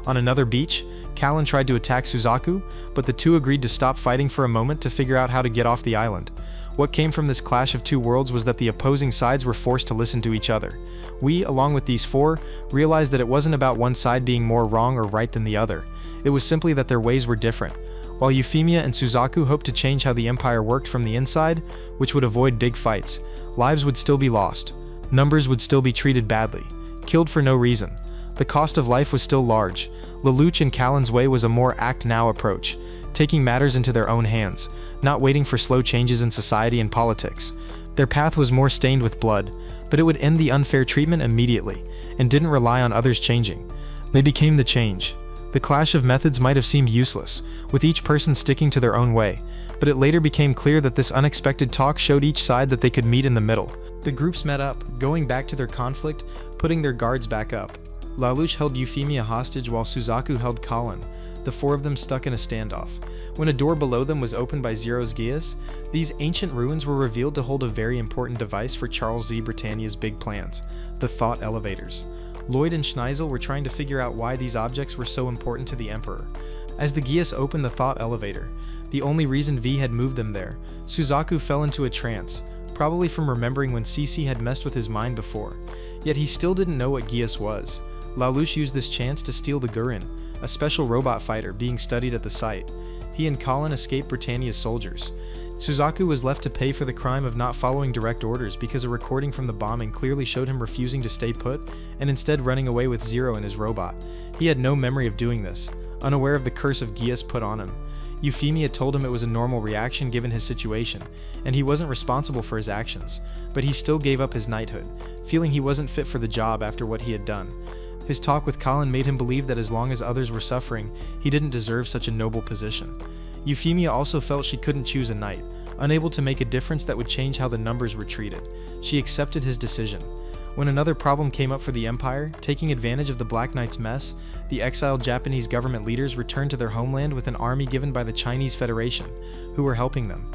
On another beach, Callan tried to attack Suzaku, but the two agreed to stop fighting for a moment to figure out how to get off the island. What came from this clash of two worlds was that the opposing sides were forced to listen to each other. We, along with these four, realized that it wasn't about one side being more wrong or right than the other. It was simply that their ways were different. While Euphemia and Suzaku hoped to change how the Empire worked from the inside, which would avoid big fights, lives would still be lost. Numbers would still be treated badly, killed for no reason. The cost of life was still large. Lelouch and Callan's way was a more act-now approach, taking matters into their own hands, not waiting for slow changes in society and politics. Their path was more stained with blood, but it would end the unfair treatment immediately, and didn't rely on others changing. They became the change. The clash of methods might have seemed useless, with each person sticking to their own way, but it later became clear that this unexpected talk showed each side that they could meet in the middle. The groups met up, going back to their conflict, putting their guards back up. Lelouch held Euphemia hostage while Suzaku held Callan, the four of them stuck in a standoff. When a door below them was opened by Zero's Geas, these ancient ruins were revealed to hold a very important device for Charles Z. Britannia's big plans, the thought elevators. Lloyd and Schneisel were trying to figure out why these objects were so important to the Emperor. As the Geas opened the thought elevator, the only reason V had moved them there, Suzaku fell into a trance, probably from remembering when Cece had messed with his mind before. Yet he still didn't know what Geas was. Lelouch used this chance to steal the Gurin, a special robot fighter being studied at the site. He and Callan escaped Britannia's soldiers. Suzaku was left to pay for the crime of not following direct orders because a recording from the bombing clearly showed him refusing to stay put and instead running away with Zero and his robot. He had no memory of doing this, unaware of the curse of Geas put on him. Euphemia told him it was a normal reaction given his situation, and he wasn't responsible for his actions, but he still gave up his knighthood, feeling he wasn't fit for the job after what he had done. His talk with Callan made him believe that as long as others were suffering, he didn't deserve such a noble position. Euphemia also felt she couldn't choose a knight, unable to make a difference that would change how the numbers were treated. She accepted his decision. When another problem came up for the Empire, taking advantage of the Black Knight's mess, the exiled Japanese government leaders returned to their homeland with an army given by the Chinese Federation, who were helping them.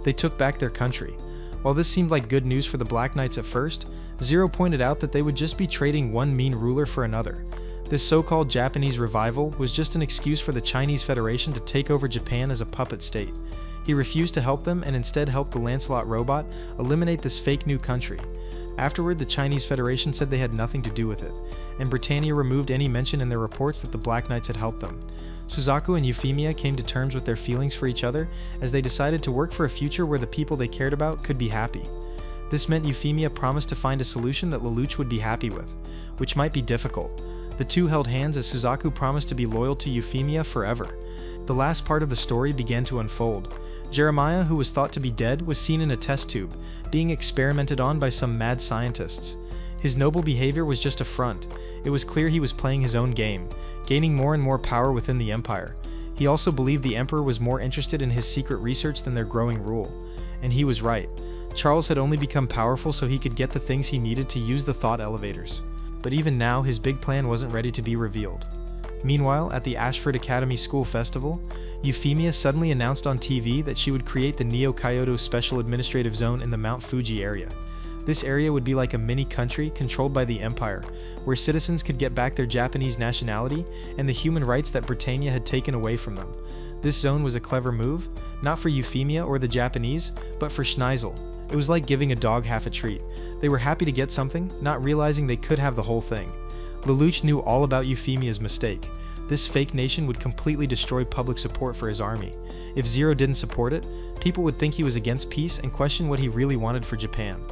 They took back their country. While this seemed like good news for the Black Knights at first, Zero pointed out that they would just be trading one mean ruler for another. This so-called Japanese revival was just an excuse for the Chinese Federation to take over Japan as a puppet state. He refused to help them and instead helped the Lancelot robot eliminate this fake new country. Afterward, the Chinese Federation said they had nothing to do with it, and Britannia removed any mention in their reports that the Black Knights had helped them. Suzaku and Euphemia came to terms with their feelings for each other as they decided to work for a future where the people they cared about could be happy. This meant Euphemia promised to find a solution that Lelouch would be happy with, which might be difficult. The two held hands as Suzaku promised to be loyal to Euphemia forever. The last part of the story began to unfold. Jeremiah, who was thought to be dead, was seen in a test tube, being experimented on by some mad scientists. His noble behavior was just a front. It was clear he was playing his own game, gaining more and more power within the Empire. He also believed the Emperor was more interested in his secret research than their growing rule. And he was right. Charles had only become powerful so he could get the things he needed to use the thought elevators. But even now, his big plan wasn't ready to be revealed. Meanwhile, at the Ashford Academy School Festival, Euphemia suddenly announced on TV that she would create the Neo-Kyoto Special Administrative Zone in the Mount Fuji area. This area would be like a mini-country controlled by the Empire, where citizens could get back their Japanese nationality and the human rights that Britannia had taken away from them. This zone was a clever move, not for Euphemia or the Japanese, but for Schneisel. It was like giving a dog half a treat. They were happy to get something, not realizing they could have the whole thing. Lelouch knew all about Euphemia's mistake. This fake nation would completely destroy public support for his army. If Zero didn't support it, people would think he was against peace and question what he really wanted for Japan.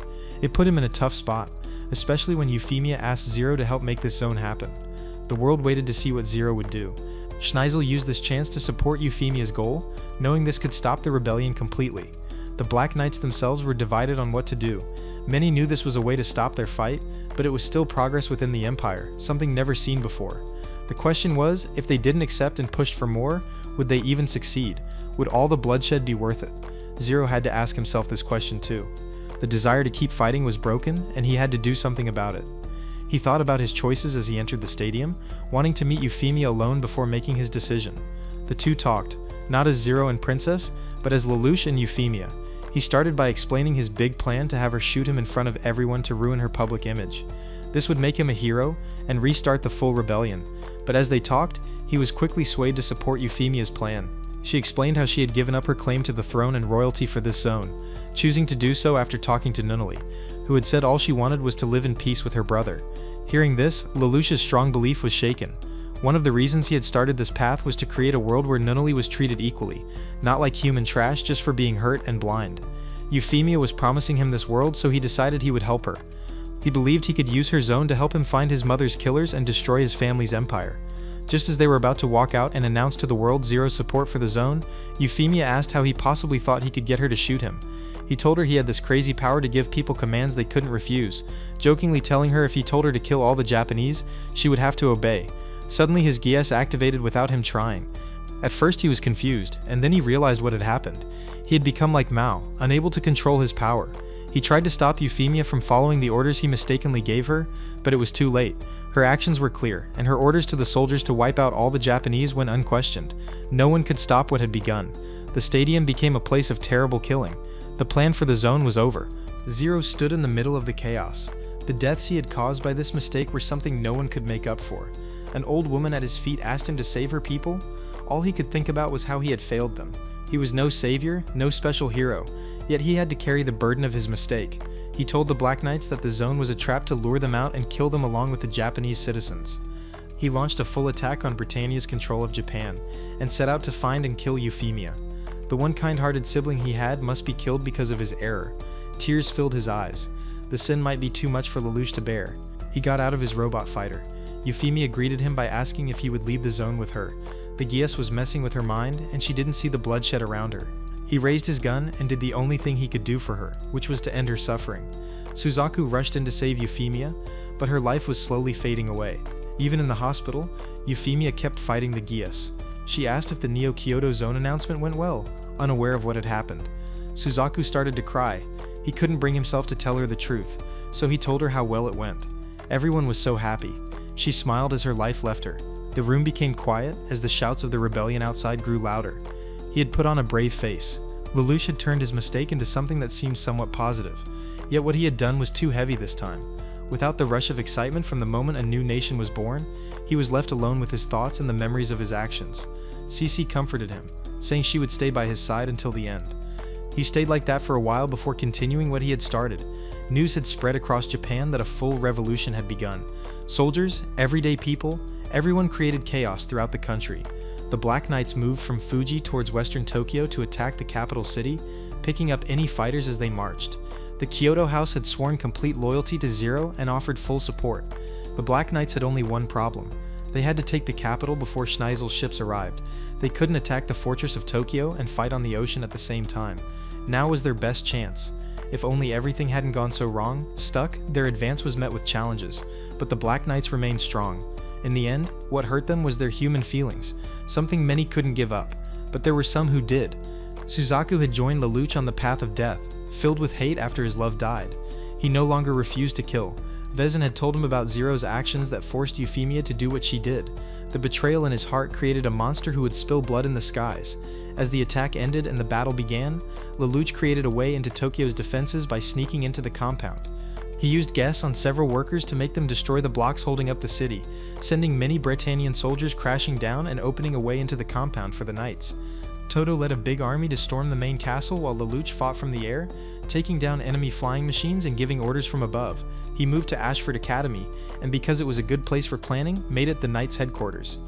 It put him in a tough spot, especially when Euphemia asked Zero to help make this zone happen. The world waited to see what Zero would do. Schneisel used this chance to support Euphemia's goal, knowing this could stop the rebellion completely. The Black Knights themselves were divided on what to do. Many knew this was a way to stop their fight, but it was still progress within the Empire, something never seen before. The question was, if they didn't accept and pushed for more, would they even succeed? Would all the bloodshed be worth it? Zero had to ask himself this question too. The desire to keep fighting was broken, and he had to do something about it. He thought about his choices as he entered the stadium, wanting to meet Euphemia alone before making his decision. The two talked, not as Zero and Princess, but as Lelouch and Euphemia. He started by explaining his big plan to have her shoot him in front of everyone to ruin her public image. This would make him a hero and restart the full rebellion, but as they talked, he was quickly swayed to support Euphemia's plan. She explained how she had given up her claim to the throne and royalty for this zone, choosing to do so after talking to Nunnally, who had said all she wanted was to live in peace with her brother. Hearing this, Lelouch's strong belief was shaken. One of the reasons he had started this path was to create a world where Nunnally was treated equally, not like human trash just for being hurt and blind. Euphemia was promising him this world, so he decided he would help her. He believed he could use her zone to help him find his mother's killers and destroy his family's empire. Just as they were about to walk out and announce to the world Zero's support for the zone, Euphemia asked how he possibly thought he could get her to shoot him. He told her he had this crazy power to give people commands they couldn't refuse, jokingly telling her if he told her to kill all the Japanese, she would have to obey. Suddenly his GS activated without him trying. At first he was confused, and then he realized what had happened. He had become like Mao, unable to control his power. He tried to stop Euphemia from following the orders he mistakenly gave her, but it was too late. Her actions were clear, and her orders to the soldiers to wipe out all the Japanese went unquestioned. No one could stop what had begun. The stadium became a place of terrible killing. The plan for the zone was over. Zero stood in the middle of the chaos. The deaths he had caused by this mistake were something no one could make up for. An old woman at his feet asked him to save her people. All he could think about was how he had failed them. He was no savior, no special hero, yet he had to carry the burden of his mistake. He told the Black Knights that the zone was a trap to lure them out and kill them along with the Japanese citizens. He launched a full attack on Britannia's control of Japan, and set out to find and kill Euphemia. The one kind-hearted sibling he had must be killed because of his error. Tears filled his eyes. The sin might be too much for Lelouch to bear. He got out of his robot fighter. Euphemia greeted him by asking if he would leave the zone with her. The GS was messing with her mind, and she didn't see the bloodshed around her. He raised his gun and did the only thing he could do for her, which was to end her suffering. Suzaku rushed in to save Euphemia, but her life was slowly fading away. Even in the hospital, Euphemia kept fighting the GS. She asked if the Neo Kyoto Zone announcement went well, unaware of what had happened. Suzaku started to cry. He couldn't bring himself to tell her the truth, so he told her how well it went. Everyone was so happy. She smiled as her life left her. The room became quiet as the shouts of the rebellion outside grew louder. He had put on a brave face. Lelouch had turned his mistake into something that seemed somewhat positive. Yet what he had done was too heavy this time. Without the rush of excitement from the moment a new nation was born, he was left alone with his thoughts and the memories of his actions. Cece comforted him, saying she would stay by his side until the end. He stayed like that for a while before continuing what he had started. News had spread across Japan that a full revolution had begun. Soldiers, everyday people, everyone created chaos throughout the country. The Black Knights moved from Fuji towards western Tokyo to attack the capital city, picking up any fighters as they marched. The Kyoto House had sworn complete loyalty to Zero and offered full support. The Black Knights had only one problem. They had to take the capital before Schneisel's ships arrived. They couldn't attack the fortress of Tokyo and fight on the ocean at the same time. Now was their best chance. If only everything hadn't gone so wrong, their advance was met with challenges, but the Black Knights remained strong. In the end, what hurt them was their human feelings, something many couldn't give up, but there were some who did. Suzaku had joined Lelouch on the path of death, filled with hate after his love died. He no longer refused to kill. Vezin had told him about Zero's actions that forced Euphemia to do what she did. The betrayal in his heart created a monster who would spill blood in the skies. As the attack ended and the battle began, Lelouch created a way into Tokyo's defenses by sneaking into the compound. He used gas on several workers to make them destroy the blocks holding up the city, sending many Britannian soldiers crashing down and opening a way into the compound for the knights. Toto led a big army to storm the main castle while Lelouch fought from the air, taking down enemy flying machines and giving orders from above. He moved to Ashford Academy, and because it was a good place for planning, made it the Knights' headquarters.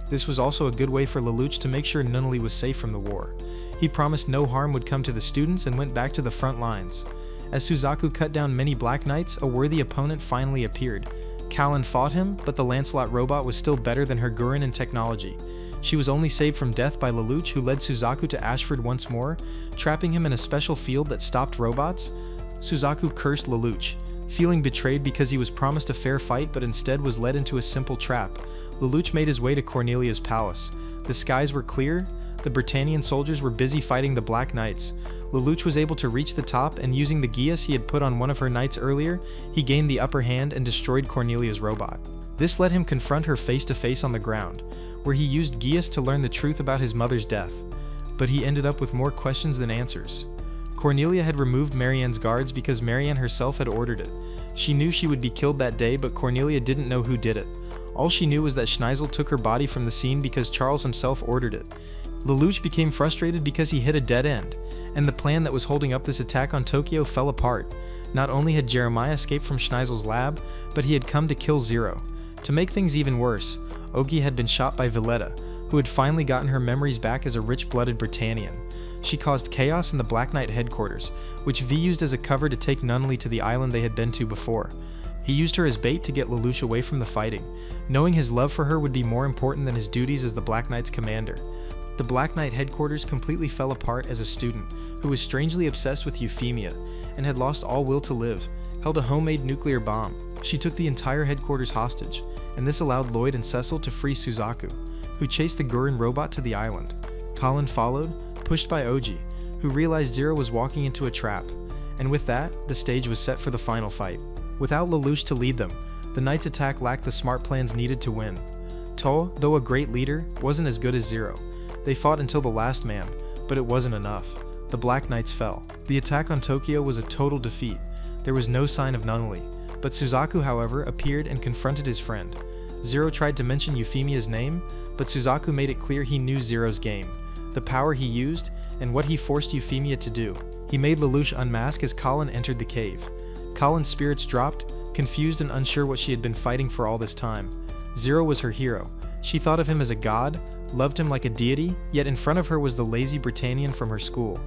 This was also a good way for Lelouch to make sure Nunnally was safe from the war. He promised no harm would come to the students and went back to the front lines. As Suzaku cut down many Black Knights, a worthy opponent finally appeared. Callan fought him, but the Lancelot robot was still better than her Gurren in technology. She was only saved from death by Lelouch, who led Suzaku to Ashford once more, trapping him in a special field that stopped robots. Suzaku cursed Lelouch, feeling betrayed because he was promised a fair fight but instead was led into a simple trap. Lelouch made his way to Cornelia's palace. The skies were clear. The Britannian soldiers were busy fighting the Black Knights. Lelouch was able to reach the top, and using the geas he had put on one of her knights earlier, he gained the upper hand and destroyed Cornelia's robot. This let him confront her face to face on the ground, where he used geas to learn the truth about his mother's death. but he ended up with more questions than answers. Cornelia had removed Marianne's guards because Marianne herself had ordered it. She knew she would be killed that day, but Cornelia didn't know who did it. All she knew was that Schneisel took her body from the scene because Charles himself ordered it. Lelouch became frustrated because he hit a dead end, and the plan that was holding up this attack on Tokyo fell apart. Not only had Jeremiah escaped from Schneisel's lab, but he had come to kill Zero. To make things even worse, Ogi had been shot by Villetta, who had finally gotten her memories back as a rich-blooded Britannian. She caused chaos in the Black Knight headquarters, which V used as a cover to take Nunnally to the island they had been to before. He used her as bait to get Lelouch away from the fighting, knowing his love for her would be more important than his duties as the Black Knight's commander. The Black Knight headquarters completely fell apart as a student who was strangely obsessed with Euphemia and had lost all will to live, held a homemade nuclear bomb. She took the entire headquarters hostage, and this allowed Lloyd and Cecil to free Suzaku, who chased the Gurren robot to the island. Colin followed, pushed by Ogi, who realized Zero was walking into a trap, and with that, the stage was set for the final fight. Without Lelouch to lead them, the Knights' attack lacked the smart plans needed to win. To, though a great leader, wasn't as good as Zero. They fought until the last man, but it wasn't enough. The Black Knights fell. The attack on Tokyo was a total defeat. There was no sign of Nunnally, but Suzaku, however, appeared and confronted his friend. Zero tried to mention Euphemia's name, but Suzaku made it clear he knew Zero's game, the power he used, and what he forced Euphemia to do. He made Lelouch unmask as Colin entered the cave. Colin's spirits dropped, confused and unsure what she had been fighting for all this time. Zero was her hero. She thought of him as a god, loved him like a deity, yet in front of her was the lazy Britannian from her school.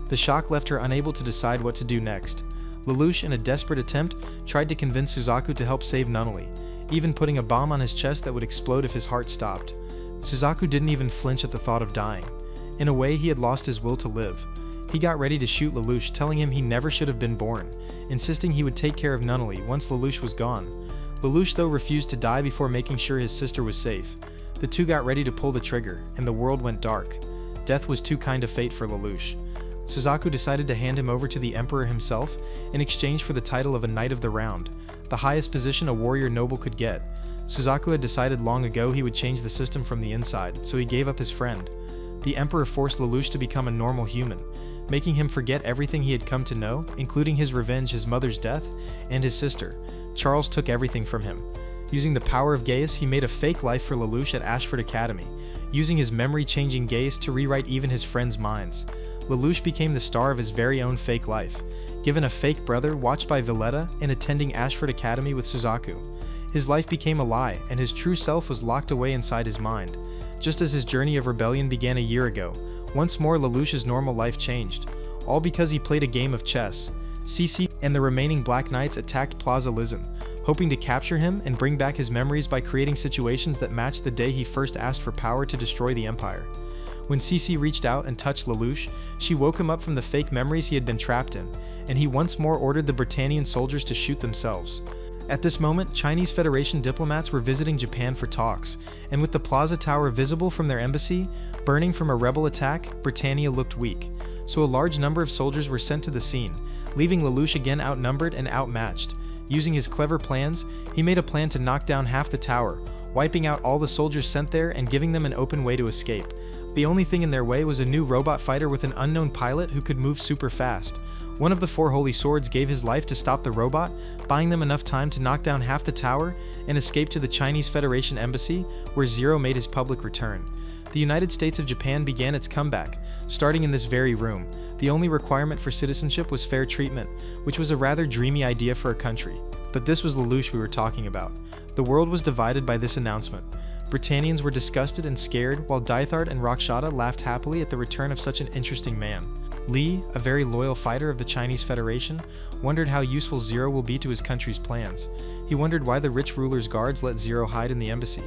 The shock left her unable to decide what to do next. Lelouch, in a desperate attempt, tried to convince Suzaku to help save Nunnally, even putting a bomb on his chest that would explode if his heart stopped. Suzaku didn't even flinch at the thought of dying. In a way, he had lost his will to live. He got ready to shoot Lelouch, telling him he never should have been born, insisting he would take care of Nunnally once Lelouch was gone. Lelouch, though, refused to die before making sure his sister was safe. The two got ready to pull the trigger, and the world went dark. Death was too kind a fate for Lelouch. Suzaku decided to hand him over to the Emperor himself in exchange for the title of a Knight of the Round, the highest position a warrior noble could get. Suzaku had decided long ago he would change the system from the inside, so he gave up his friend. The Emperor forced Lelouch to become a normal human, making him forget everything he had come to know, including his revenge, his mother's death, and his sister. Charles took everything from him. Using the power of Gaius, he made a fake life for Lelouch at Ashford Academy, using his memory-changing Gaius to rewrite even his friends' minds. Lelouch became the star of his very own fake life, given a fake brother, watched by Villetta, and attending Ashford Academy with Suzaku. His life became a lie, and his true self was locked away inside his mind. Just as his journey of rebellion began a year ago, once more Lelouch's normal life changed, all because he played a game of chess. Cece and the remaining Black Knights attacked Plaza Lizin, hoping to capture him and bring back his memories by creating situations that matched the day he first asked for power to destroy the Empire. When Cece reached out and touched Lelouch, she woke him up from the fake memories he had been trapped in, and he once more ordered the Britannian soldiers to shoot themselves. At this moment, Chinese Federation diplomats were visiting Japan for talks, and with the Plaza Tower visible from their embassy, burning from a rebel attack, Britannia looked weak. So a large number of soldiers were sent to the scene, leaving Lelouch again outnumbered and outmatched. Using his clever plans, he made a plan to knock down half the tower, wiping out all the soldiers sent there and giving them an open way to escape. The only thing in their way was a new robot fighter with an unknown pilot who could move super fast. One of the four holy swords gave his life to stop the robot, buying them enough time to knock down half the tower and escape to the Chinese Federation embassy, where Zero made his public return. The United States of Japan began its comeback, starting in this very room. The only requirement for citizenship was fair treatment, which was a rather dreamy idea for a country. But this was Lelouch we were talking about. The world was divided by this announcement. Britannians were disgusted and scared, while Dithard and Rakshata laughed happily at the return of such an interesting man. Li, a very loyal fighter of the Chinese Federation, wondered how useful Zero will be to his country's plans. He wondered why the rich ruler's guards let Zero hide in the embassy.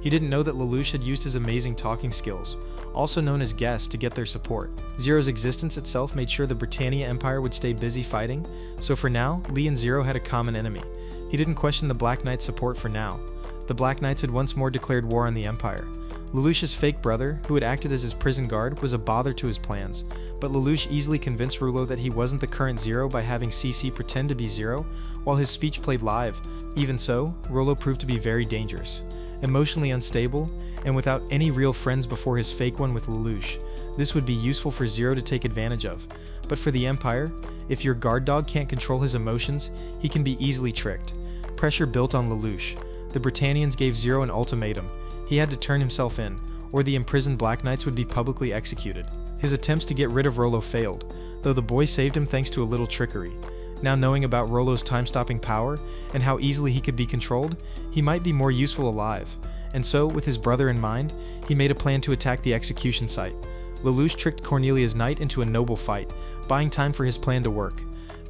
He didn't know that Lelouch had used his amazing talking skills, also known as guests, to get their support. Zero's existence itself made sure the Britannia Empire would stay busy fighting, so for now, Li and Zero had a common enemy. He didn't question the Black Knight's support for now. The Black Knights had once more declared war on the Empire. Lelouch's fake brother, who had acted as his prison guard, was a bother to his plans, but Lelouch easily convinced Rouleau that he wasn't the current Zero by having CC pretend to be Zero, while his speech played live. Even so, Rouleau proved to be very dangerous. Emotionally unstable, and without any real friends before his fake one with Lelouch, This would be useful for Zero to take advantage of. But for the Empire, if your guard dog can't control his emotions, he can be easily tricked. Pressure built on Lelouch. The Britannians gave Zero an ultimatum. He had to turn himself in, or the imprisoned Black Knights would be publicly executed. His attempts to get rid of Rollo failed, though the boy saved him thanks to a little trickery. Now knowing about Rollo's time-stopping power, and how easily he could be controlled, he might be more useful alive. And so, with his brother in mind, he made a plan to attack the execution site. Lelouch tricked Cornelia's knight into a noble fight, buying time for his plan to work.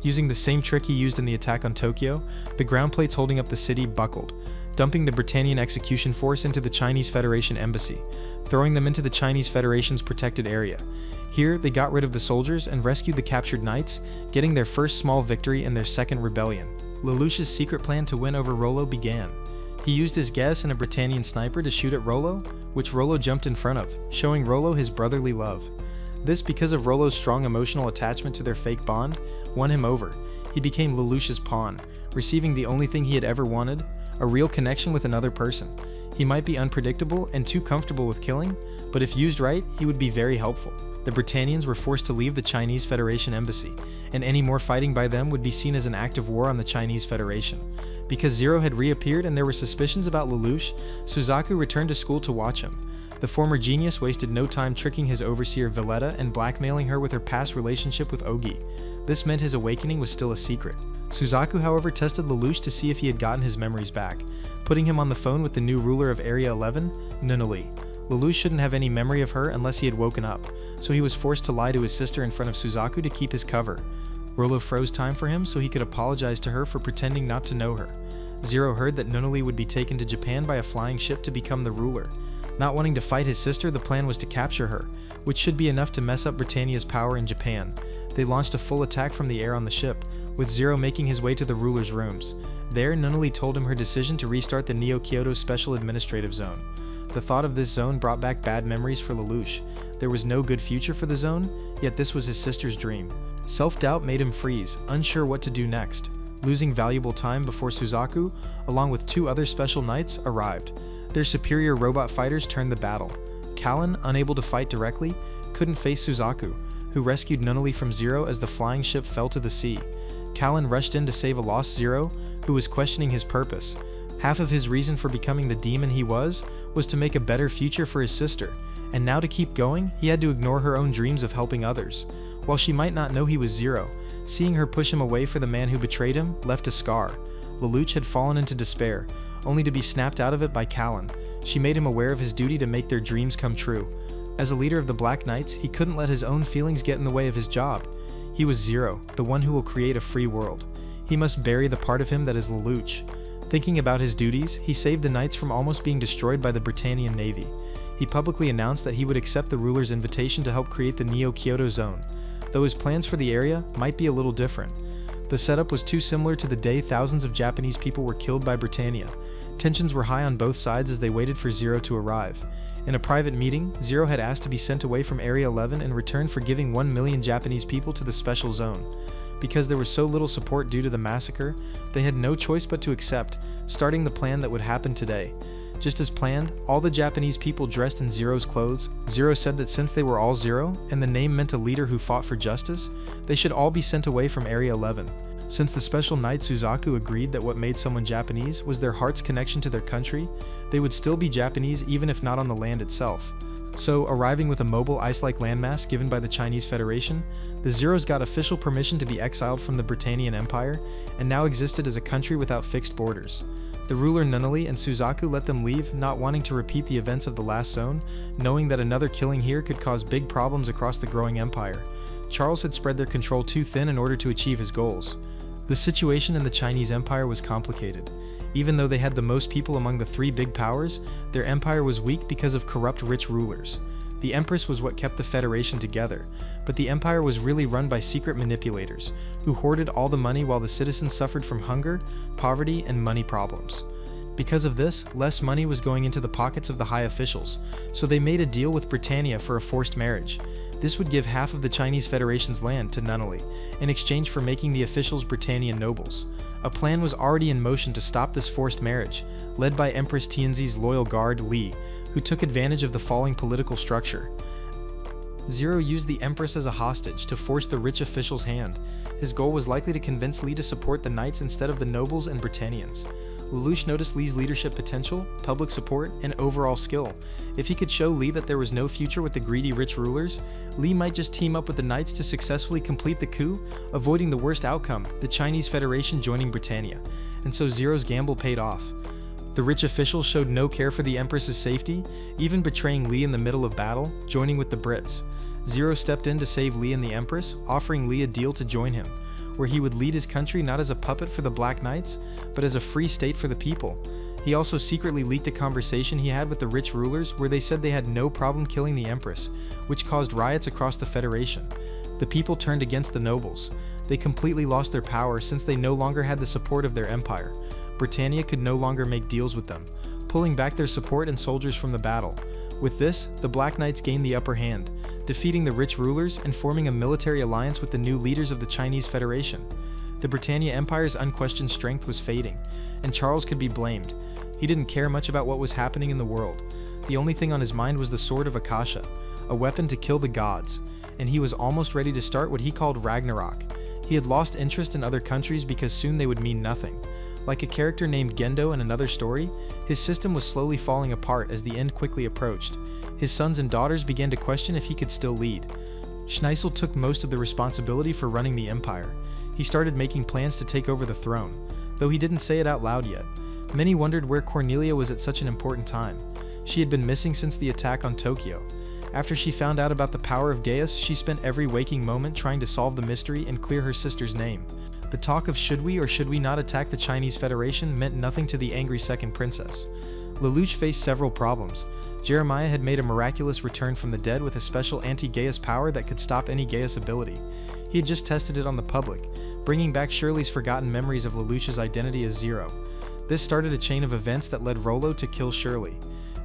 Using the same trick he used in the attack on Tokyo, the ground plates holding up the city buckled, dumping the Britannian execution force into the Chinese Federation embassy, throwing them into the Chinese Federation's protected area. Here, they got rid of the soldiers and rescued the captured knights, getting their first small victory in their second rebellion. Lelouch's secret plan to win over Rollo began. He used his guess and a Britannian sniper to shoot at Rollo, which Rollo jumped in front of, showing Rollo his brotherly love. This, because of Rollo's strong emotional attachment to their fake bond, won him over. He became Lelouch's pawn, receiving the only thing he had ever wanted, a real connection with another person. He might be unpredictable and too comfortable with killing, but if used right, he would be very helpful. The Britannians were forced to leave the Chinese Federation embassy, and any more fighting by them would be seen as an act of war on the Chinese Federation. Because Zero had reappeared and there were suspicions about Lelouch, Suzaku returned to school to watch him. The former genius wasted no time tricking his overseer Valletta and blackmailing her with her past relationship with Ogi. This meant his awakening was still a secret. Suzaku, however, tested Lelouch to see if he had gotten his memories back, putting him on the phone with the new ruler of Area 11, Nunnally. Lelouch shouldn't have any memory of her unless he had woken up, so he was forced to lie to his sister in front of Suzaku to keep his cover. Rollo froze time for him so he could apologize to her for pretending not to know her. Zero heard that Nunnally would be taken to Japan by a flying ship to become the ruler. Not wanting to fight his sister, the plan was to capture her, which should be enough to mess up Britannia's power in Japan. They launched a full attack from the air on the ship, with Zero making his way to the ruler's rooms. There, Nunnally told him her decision to restart the Neo-Kyoto Special Administrative Zone. The thought of this zone brought back bad memories for Lelouch. There was no good future for the zone, yet this was his sister's dream. Self-doubt made him freeze, unsure what to do next. Losing valuable time before Suzaku, along with two other special knights, arrived. Their superior robot fighters turned the battle. Callan, unable to fight directly, couldn't face Suzaku, who rescued Nunnally from Zero as the flying ship fell to the sea. Callan rushed in to save a lost Zero, who was questioning his purpose. Half of his reason for becoming the demon he was to make a better future for his sister, and now to keep going, he had to ignore her own dreams of helping others. While she might not know he was Zero, seeing her push him away for the man who betrayed him left a scar. Lelouch had fallen into despair, only to be snapped out of it by Callan. She made him aware of his duty to make their dreams come true. As a leader of the Black Knights, he couldn't let his own feelings get in the way of his job. He was Zero, the one who will create a free world. He must bury the part of him that is Lelouch. Thinking about his duties, he saved the Knights from almost being destroyed by the Britannian Navy. He publicly announced that he would accept the ruler's invitation to help create the Neo-Kyoto Zone, though his plans for the area might be a little different. The setup was too similar to the day thousands of Japanese people were killed by Britannia. Tensions were high on both sides as they waited for Zero to arrive. In a private meeting, Zero had asked to be sent away from Area 11 in return for giving 1 million Japanese people to the special zone. Because there was so little support due to the massacre, they had no choice but to accept, starting the plan that would happen today. Just as planned, all the Japanese people dressed in Zero's clothes. Zero said that since they were all Zero, and the name meant a leader who fought for justice, they should all be sent away from Area 11. Since the special knight Suzaku agreed that what made someone Japanese was their heart's connection to their country, they would still be Japanese even if not on the land itself. So, arriving with a mobile ice-like landmass given by the Chinese Federation, the Zeros got official permission to be exiled from the Britannian Empire, and now existed as a country without fixed borders. The ruler Nunnally and Suzaku let them leave, not wanting to repeat the events of the last zone, knowing that another killing here could cause big problems across the growing empire. Charles had spread their control too thin in order to achieve his goals. The situation in the Chinese Empire was complicated. Even though they had the most people among the three big powers, their empire was weak because of corrupt rich rulers. The Empress was what kept the Federation together, but the empire was really run by secret manipulators, who hoarded all the money while the citizens suffered from hunger, poverty, and money problems. Because of this, less money was going into the pockets of the high officials, so they made a deal with Britannia for a forced marriage. This would give half of the Chinese Federation's land to Nunnally, in exchange for making the officials Britannian nobles. A plan was already in motion to stop this forced marriage, led by Empress Tianzi's loyal guard, Li, who took advantage of the falling political structure. Zero used the Empress as a hostage to force the rich official's hand. His goal was likely to convince Li to support the knights instead of the nobles and Britannians. Lelouch noticed Li's leadership potential, public support, and overall skill. If he could show Li that there was no future with the greedy rich rulers, Li might just team up with the knights to successfully complete the coup, avoiding the worst outcome, the Chinese Federation joining Britannia. And so Zero's gamble paid off. The rich officials showed no care for the Empress's safety, even betraying Li in the middle of battle, joining with the Brits. Zero stepped in to save Li and the Empress, offering Li a deal to join him, where he would lead his country not as a puppet for the Black Knights, but as a free state for the people. He also secretly leaked a conversation he had with the rich rulers where they said they had no problem killing the Empress, which caused riots across the Federation. The people turned against the nobles. They completely lost their power since they no longer had the support of their empire. Britannia could no longer make deals with them, pulling back their support and soldiers from the battle. With this, the Black Knights gained the upper hand, defeating the rich rulers and forming a military alliance with the new leaders of the Chinese Federation. The Britannia Empire's unquestioned strength was fading, and Charles could be blamed. He didn't care much about what was happening in the world. The only thing on his mind was the Sword of Akasha, a weapon to kill the gods, and he was almost ready to start what he called Ragnarok. He had lost interest in other countries because soon they would mean nothing. Like a character named Gendo in another story, his system was slowly falling apart as the end quickly approached. His sons and daughters began to question if he could still lead. Schneisel took most of the responsibility for running the empire. He started making plans to take over the throne, though he didn't say it out loud yet. Many wondered where Cornelia was at such an important time. She had been missing since the attack on Tokyo. After she found out about the power of Gaius, she spent every waking moment trying to solve the mystery and clear her sister's name. The talk of should we or should we not attack the Chinese Federation meant nothing to the angry second princess. Lelouch faced several problems. Jeremiah had made a miraculous return from the dead with a special anti-Gaius power that could stop any Gaius ability. He had just tested it on the public, bringing back Shirley's forgotten memories of Lelouch's identity as Zero. This started a chain of events that led Rollo to kill Shirley.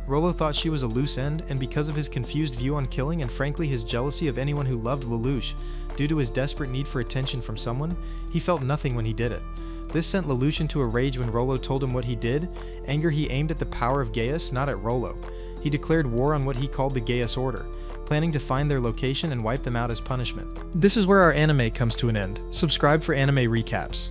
Rollo thought she was a loose end, and because of his confused view on killing and frankly his jealousy of anyone who loved Lelouch, due to his desperate need for attention from someone, he felt nothing when he did it. This sent Lelouch into a rage when Rollo told him what he did, anger he aimed at the power of Gaius, not at Rollo. He declared war on what he called the Gaius Order, planning to find their location and wipe them out as punishment. This is where our anime comes to an end. Subscribe for anime recaps.